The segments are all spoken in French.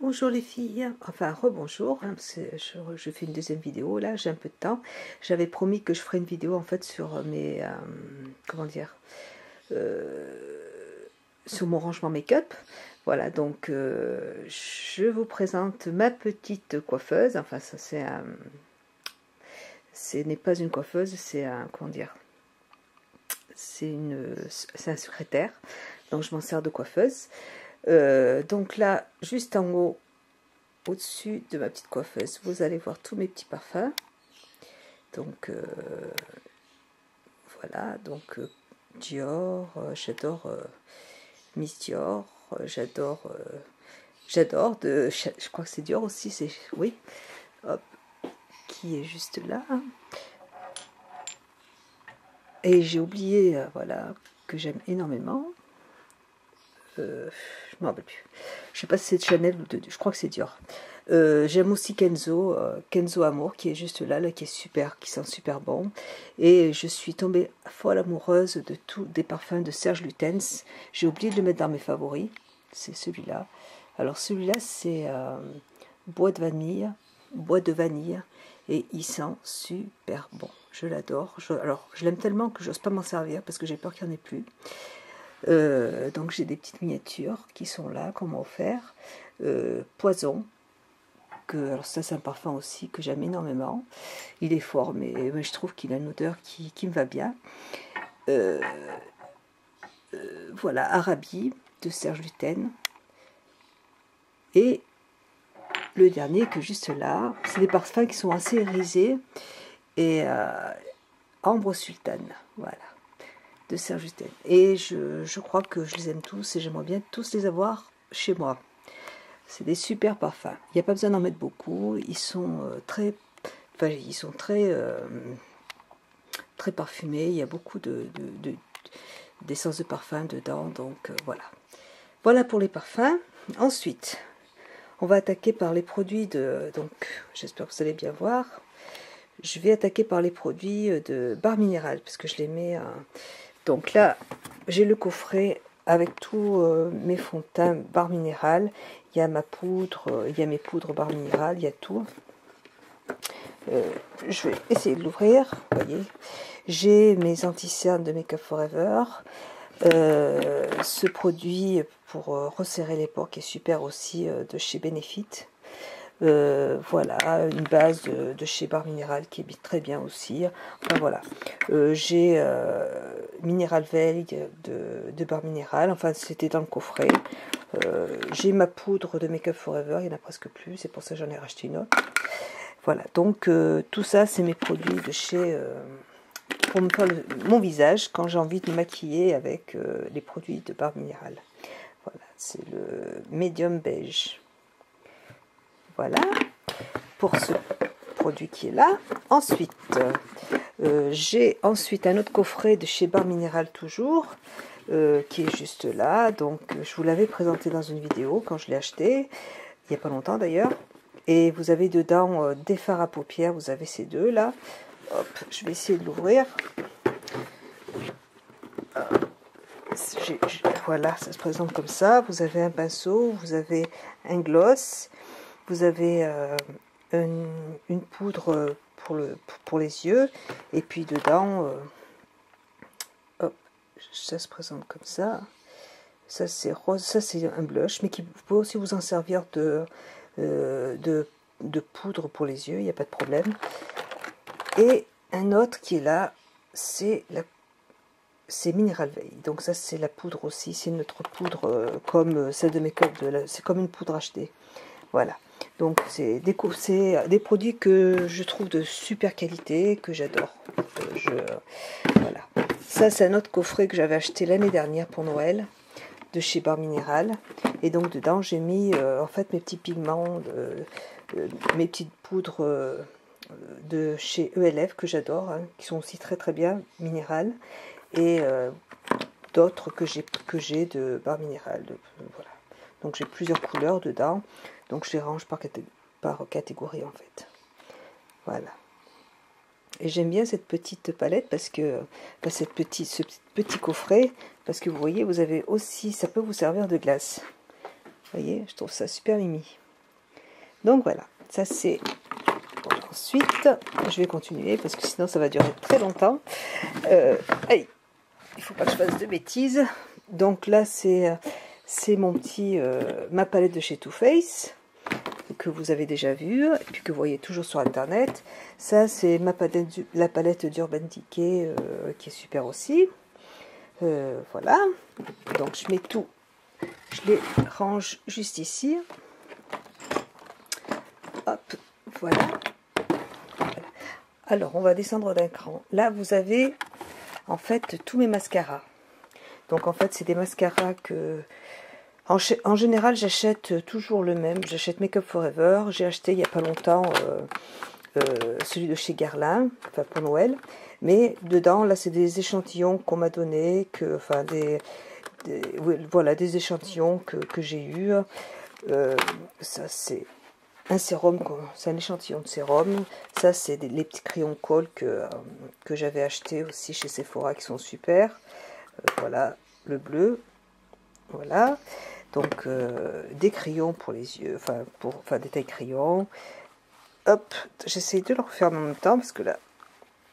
Bonjour les filles, enfin rebonjour, hein, je fais une deuxième vidéo, là j'ai un peu de temps. J'avais promis que je ferais une vidéo en fait sur mes, comment dire, sur mon rangement make-up. Voilà, donc je vous présente ma petite coiffeuse, enfin ça c'est un... Ce n'est pas une coiffeuse, c'est un, comment dire, c'est un secrétaire, donc je m'en sers de coiffeuse. Donc là, juste en haut, au-dessus de ma petite coiffeuse, vous allez voir tous mes petits parfums. Donc voilà, donc Dior, j'adore Miss Dior, j'adore je crois que c'est Dior aussi, c'est oui, hop, qui est juste là. Et j'ai oublié, voilà, que j'aime énormément. Je ne me rappelle plus. Je sais pas si c'est de Chanel ou je crois que c'est Dior. J'aime aussi Kenzo, Kenzo Amour, qui est juste là, qui est super, qui sent super bon. Et je suis tombée folle amoureuse de tous des parfums de Serge Lutens. J'ai oublié de le mettre dans mes favoris. C'est celui-là. Alors celui-là, c'est bois de vanille, et il sent super bon. Je l'adore. Alors, je l'aime tellement que j'ose pas m'en servir parce que j'ai peur qu'il n'y en ait plus. Donc j'ai des petites miniatures qui sont là, qu'on m'a offert. Poison, alors ça c'est un parfum aussi que j'aime énormément. Il est fort, mais je trouve qu'il a une odeur qui me va bien. Voilà, Arabi de Serge Lutens. Et le dernier que juste là, c'est des parfums qui sont assez irisés. Et Ambre Sultane, voilà, de Serge Lutens. Et je crois que je les aime tous et j'aimerais bien tous les avoir chez moi. C'est des super parfums. Il n'y a pas besoin d'en mettre beaucoup. Ils sont très parfumés. Il y a beaucoup d'essence de parfum dedans. Donc voilà. Voilà pour les parfums. Ensuite, on va attaquer par les produits de... Donc, j'espère que vous allez bien voir. Je vais attaquer par les produits de Barre Minéral, parce que je les mets... Donc là, j'ai le coffret avec tous mes fonds de teint Barre Minéral. Il y a ma poudre, il y a mes poudres Barre Minéral, il y a tout. Je vais essayer de l'ouvrir, vous voyez. J'ai mes anti-cernes de Make Up Forever. Ce produit pour resserrer les pores qui est super aussi de chez Benefit. Voilà, une base de chez Barre Minéral qui est très bien aussi. Enfin voilà, j'ai Mineral Veil de Barre Minéral, enfin c'était dans le coffret. J'ai ma poudre de Make Up Forever, il n'y en a presque plus, c'est pour ça que j'en ai racheté une autre. Voilà, donc tout ça c'est mes produits de chez... pour me faire mon visage quand j'ai envie de me maquiller avec les produits de Barre Minéral. Voilà, c'est le médium beige. Voilà, pour ce produit qui est là. Ensuite, j'ai ensuite un autre coffret de chez Barre Minéral toujours, qui est juste là. Donc, je vous l'avais présenté dans une vidéo quand je l'ai acheté, il n'y a pas longtemps d'ailleurs. Et vous avez dedans des fards à paupières, vous avez ces deux là. Hop, je vais essayer de l'ouvrir. Voilà, ça se présente comme ça. Vous avez un pinceau, vous avez un gloss, vous avez une poudre pour les yeux, et puis dedans, hop, ça se présente comme ça. Ça c'est rose, ça c'est un blush, mais qui peut aussi vous en servir de poudre pour les yeux, il n'y a pas de problème. Et un autre qui est là, c'est Mineral Veil. Donc ça c'est la poudre aussi, c'est notre poudre comme celle de Make Up, c'est comme une poudre achetée. Voilà. Donc c'est des produits que je trouve de super qualité, que j'adore. Voilà. Ça c'est un autre coffret que j'avais acheté l'année dernière pour Noël, de chez Barre Minéral. Et donc dedans j'ai mis en fait mes petits pigments, mes petites poudres de chez ELF que j'adore, hein, qui sont aussi très très bien, minérales. Et d'autres que j'ai de Barre Minéral. Voilà. Donc j'ai plusieurs couleurs dedans. Donc je les range par catégorie en fait. Voilà. Et j'aime bien cette petite palette parce que ce petit coffret, parce que vous voyez, vous avez aussi, ça peut vous servir de glace. Vous voyez, je trouve ça super mimi. Donc voilà, ça c'est... Bon, ensuite, je vais continuer parce que sinon ça va durer très longtemps. Allez, il faut pas que je fasse de bêtises. Donc là, c'est ma palette de chez Too Faced, que vous avez déjà vu, et puis que vous voyez toujours sur internet. Ça, c'est la palette d'Urban Decay, qui est super aussi. Voilà. Donc je mets tout, je les range juste ici. Hop, voilà. Alors, on va descendre d'un cran. Là, vous avez en fait tous mes mascaras. Donc en fait, c'est des mascaras que... En général, j'achète toujours le même. J'achète Make Up For Ever. J'ai acheté il n'y a pas longtemps celui de chez Guerlain, enfin pour Noël. Mais dedans, là, c'est des échantillons qu'on m'a donné, enfin voilà, des échantillons que j'ai eu. Ça, c'est un sérum, c'est un échantillon de sérum. Ça, c'est les petits crayons colle que j'avais acheté aussi chez Sephora, qui sont super. Voilà, le bleu. Voilà. Donc, des crayons pour les yeux, enfin des tailles crayons. Hop, j'essaie de le refaire en même temps, parce que là,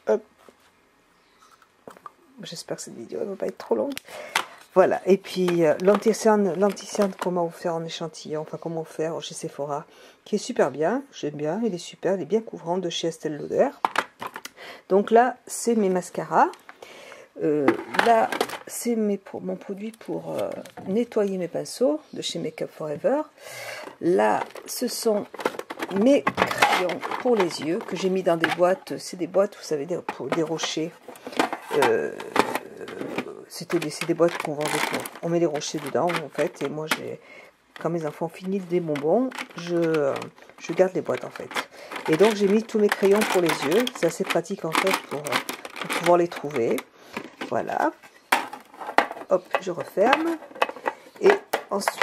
hop. J'espère que cette vidéo ne va pas être trop longue. Voilà, et puis l'anti-cerne qu'on m'a offert en échantillon, enfin qu'on m'a offert chez Sephora, qui est super bien, j'aime bien, il est super, il est bien couvrant, de chez Estée Lauder. Donc là, c'est mes mascaras. Là, c'est mon produit pour nettoyer mes pinceaux, de chez Make Up For Ever. Là, ce sont mes crayons pour les yeux, que j'ai mis dans des boîtes, c'est des boîtes, vous savez, pour des rochers. C'est des boîtes qu'on vendait on met les rochers dedans en fait, et moi quand mes enfants finissent des bonbons, je garde les boîtes en fait. Et donc j'ai mis tous mes crayons pour les yeux, c'est assez pratique en fait pour pouvoir les trouver. Voilà, hop, je referme, et ensuite,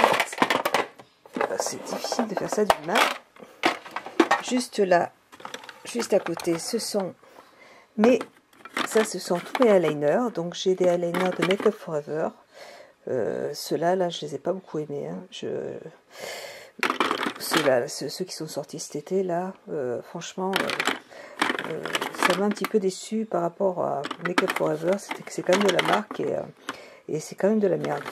c'est difficile de faire ça d'une main. Juste là, juste à côté, ce sont tous mes eyeliners. Donc j'ai des eyeliners de Make Up For Ever. Ceux-là, là, je les ai pas beaucoup aimés. Hein. Ceux qui sont sortis cet été, là, franchement, ça m'a un petit peu déçu par rapport à Make Up For Ever. C'est quand même de la marque, et c'est quand même de la merde.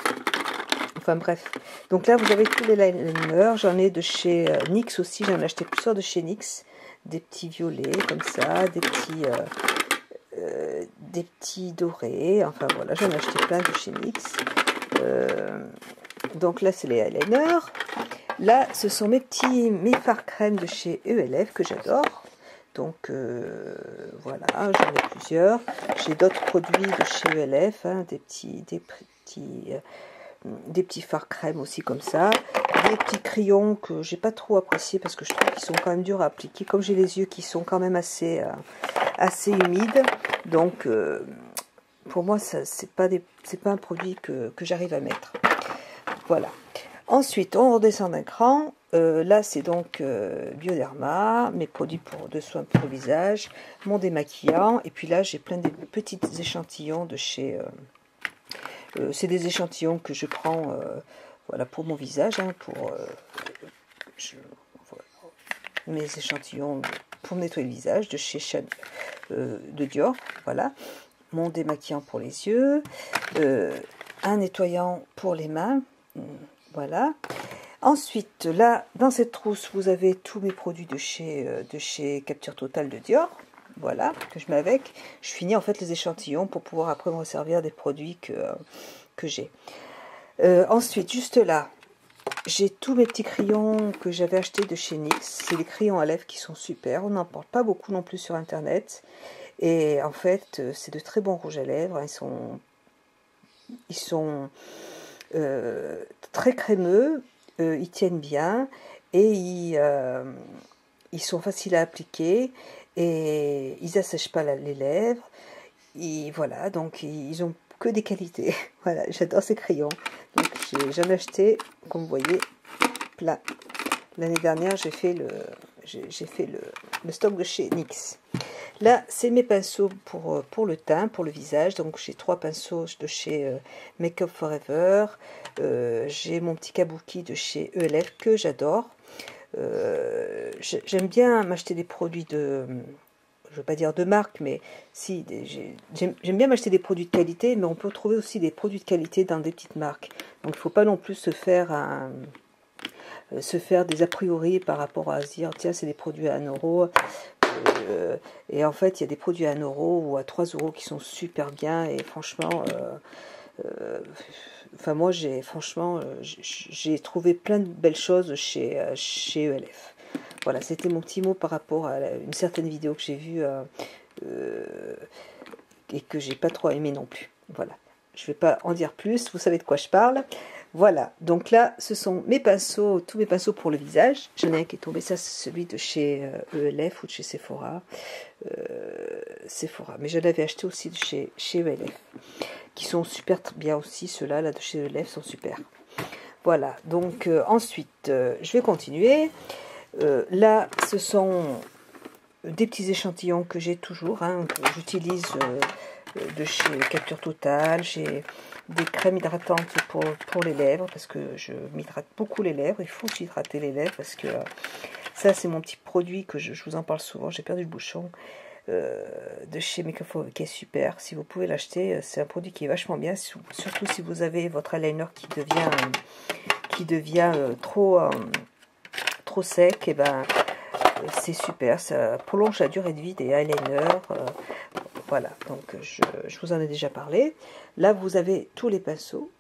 Enfin bref. Donc là, vous avez tous les liners. J'en ai de chez NYX aussi. J'en ai acheté plusieurs de chez NYX. Des petits violets, comme ça. Des petits dorés. Enfin voilà, j'en ai acheté plein de chez NYX. Donc là, c'est les eyeliners. Là, ce sont mes fards crème de chez ELF que j'adore. Donc voilà, j'en ai plusieurs. J'ai d'autres produits de chez ELF, hein, des petits fards crème aussi comme ça, des petits crayons que j'ai pas trop appréciés parce que je trouve qu'ils sont quand même durs à appliquer, comme j'ai les yeux qui sont quand même assez humides, donc pour moi c'est pas un produit que j'arrive à mettre. Voilà. Ensuite on redescend d'un cran. Là c'est donc Bioderma, mes produits de soins pour le visage, mon démaquillant, et puis là j'ai plein de petits échantillons de chez c'est des échantillons que je prends voilà, pour mon visage, hein, voilà, mes échantillons pour nettoyer le visage de chez de Dior. Voilà, mon démaquillant pour les yeux, un nettoyant pour les mains. Voilà. Ensuite, là, dans cette trousse, vous avez tous mes produits de chez Capture Totale de Dior. Voilà, que je mets avec. Je finis en fait les échantillons pour pouvoir après me resservir des produits que j'ai. Ensuite, juste là, j'ai tous mes petits crayons que j'avais achetés de chez NYX. C'est des crayons à lèvres qui sont super. On n'en parle pas beaucoup non plus sur Internet. Et en fait, c'est de très bons rouges à lèvres. Ils sont très crémeux. Ils tiennent bien. Et ils sont faciles à appliquer. Et ils n'assèchent pas les lèvres. Voilà, donc ils ont que des qualités. Voilà, j'adore ces crayons. Donc j'en ai acheté, comme vous voyez, plein. L'année dernière, j'ai fait le stock de chez NYX. Là, c'est mes pinceaux pour le teint, pour le visage. Donc j'ai 3 pinceaux de chez Make Up For Ever. J'ai mon petit kabuki de chez ELF que j'adore. J'aime bien m'acheter des produits de, je ne veux pas dire de marque, mais si, j'aime bien m'acheter des produits de qualité, mais on peut trouver aussi des produits de qualité dans des petites marques. Donc il ne faut pas non plus se faire des a priori par rapport à se dire, tiens, c'est des produits à 1 euro. Et en fait, il y a des produits à 1 euro ou à 3 euros qui sont super bien, et franchement... enfin moi j'ai trouvé plein de belles choses chez ELF. Voilà, c'était mon petit mot par rapport à une certaine vidéo que j'ai vue et que j'ai pas trop aimé non plus. Voilà, je vais pas en dire plus, vous savez de quoi je parle. Voilà, donc là ce sont mes pinceaux, tous mes pinceaux pour le visage. J'en ai un qui est tombé, ça c'est celui de chez ELF ou de chez Sephora. Mais je l'avais acheté aussi de chez ELF, qui sont super bien aussi. Ceux-là là, de chez ELF sont super. Voilà, donc ensuite je vais continuer. Là ce sont des petits échantillons que j'ai toujours, hein, que j'utilise de chez Capture Total. J'ai des crèmes hydratantes pour les lèvres, parce que je m'hydrate beaucoup les lèvres. Il faut s'hydrater les lèvres, parce que ça c'est mon petit produit que je vous en parle souvent. J'ai perdu le bouchon. De chez Make Up For, qui est super. Si vous pouvez l'acheter, c'est un produit qui est vachement bien, surtout si vous avez votre eyeliner qui devient trop sec. Et ben c'est super, ça prolonge la durée de vie des eyeliners. Voilà, donc je vous en ai déjà parlé. Là vous avez tous les pinceaux.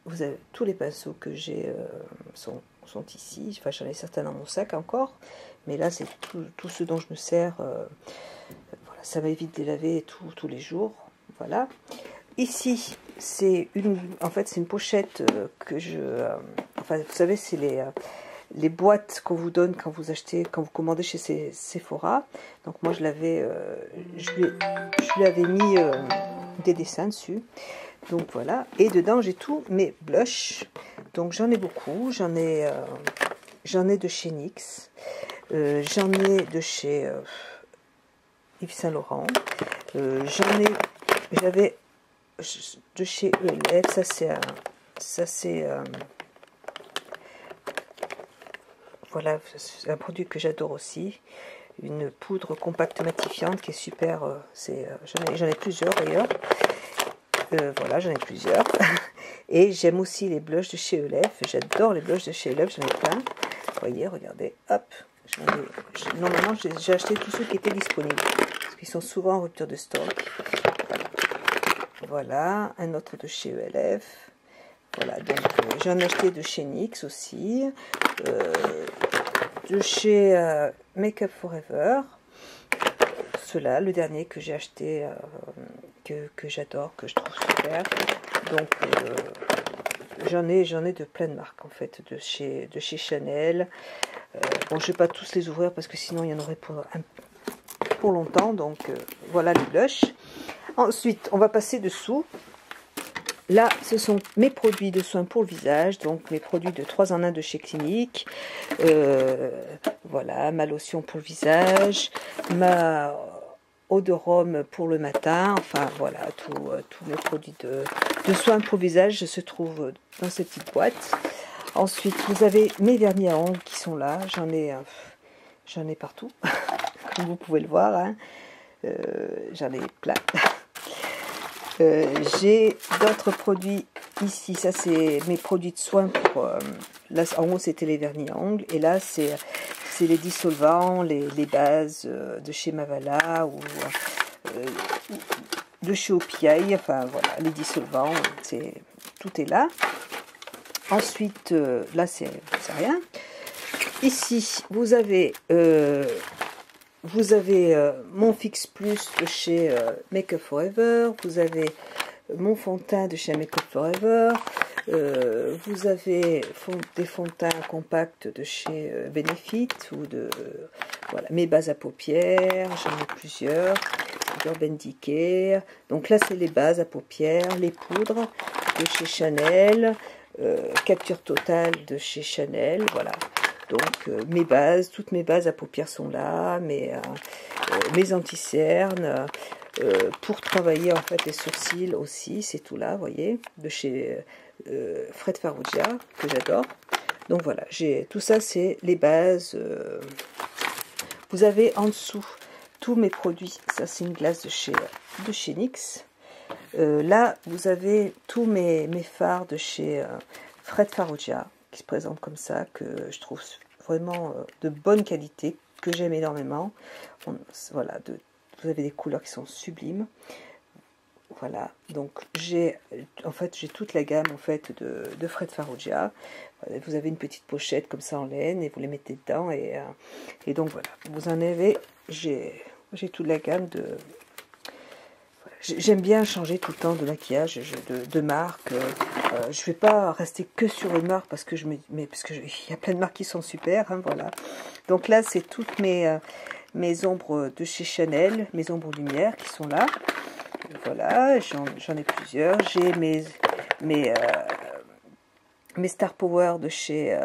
Vous avez tous les pinceaux que j'ai sont ici. Enfin, j'en ai certains dans mon sac encore, mais là c'est tout ce dont je me sers. Voilà, ça m'évite de les laver tous les jours. Voilà. Ici c'est en fait c'est une pochette que enfin vous savez, c'est les boîtes qu'on vous donne quand vous achetez, quand vous commandez chez Sephora. Donc moi je lui avais mis des dessins dessus. Donc voilà, et dedans j'ai tous mes blushs. Donc j'en ai beaucoup, j'en ai de chez NYX, j'en ai de chez Yves Saint Laurent, j'avais de chez ELF. Voilà, c'est un produit que j'adore aussi, une poudre compacte matifiante qui est super. J'en ai plusieurs d'ailleurs. Voilà, j'en ai plusieurs. Et j'aime aussi les blushs de chez ELF. J'adore les blushs de chez ELF, j'en ai plein. Vous voyez, regardez, hop. Normalement, j'ai acheté tous ceux qui étaient disponibles, parce qu'ils sont souvent en rupture de stock. Voilà, un autre de chez ELF. Voilà, donc j'en ai acheté de chez NYX aussi. De chez Make Up For Ever. Cela, le dernier que j'ai acheté, que j'adore, que je trouve super. Donc j'en ai de plein de marques en fait, de chez Chanel. Bon, je vais pas tous les ouvrir parce que sinon il y en aurait pour longtemps. Donc voilà les blushs. Ensuite on va passer dessous. Là, ce sont mes produits de soins pour le visage, donc mes produits de 3 en 1 de chez Clinique. Voilà, ma lotion pour le visage, ma eau de rhum pour le matin. Enfin, voilà, tous mes produits de soins pour le visage se trouvent dans cette petite boîte. Ensuite, vous avez mes vernis à ongles qui sont là. J'en ai partout, comme vous pouvez le voir. Hein. J'en ai plein. J'ai d'autres produits ici. Ça c'est mes produits de soins pour là en haut c'était les vernis à ongles, et là c'est les dissolvants, les bases de chez Mavala ou de chez OPI. Enfin voilà, les dissolvants, tout est là. Ensuite là c'est rien. Ici vous avez mon Fix Plus de chez Make Up For Ever, vous avez mon fond de teint de chez Make Up For Ever, vous avez des fonds de teint compacts de chez Benefit, ou voilà, mes bases à paupières, j'en ai plusieurs, Urban Decay. Donc là c'est les bases à paupières, les poudres de chez Chanel, Capture Total de chez Chanel, voilà. Donc mes bases, toutes mes bases à paupières sont là, mes anti-cernes, pour travailler en fait les sourcils aussi, c'est tout là, vous voyez, de chez Fred Farrugia, que j'adore. Donc voilà, tout ça, c'est les bases. Vous avez en dessous tous mes produits. Ça, c'est une glace de chez NYX. Là, vous avez tous mes fards de chez Fred Farrugia, qui se présentent comme ça, que je trouve vraiment de bonne qualité, que j'aime énormément. Voilà, vous avez des couleurs qui sont sublimes. Voilà, donc j'ai toute la gamme en fait de Fred Farrugia. Vous avez une petite pochette comme ça en laine et vous les mettez dedans et donc voilà, vous en avez, j'ai toute la gamme de. J'aime bien changer tout le temps de maquillage, de marque. Je vais pas rester que sur une marque parce que il y a plein de marques qui sont super. Hein, voilà. Donc là, c'est toutes mes ombres de chez Chanel, mes ombres lumière qui sont là. Voilà, j'en ai plusieurs. J'ai mes Star Power de chez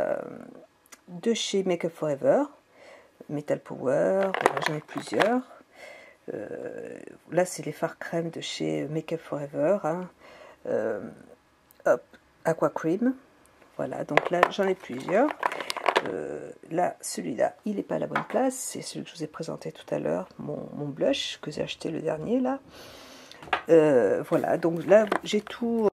Make Up For Ever, Metal Power. J'en ai plusieurs. Là, c'est les fards crème de chez Make Up For Ever. Hein. Hop, Aqua Cream. Voilà, donc là, j'en ai plusieurs. Là, celui-là, il n'est pas à la bonne place. C'est celui que je vous ai présenté tout à l'heure, mon blush que j'ai acheté le dernier, là. Voilà, donc là, j'ai tout.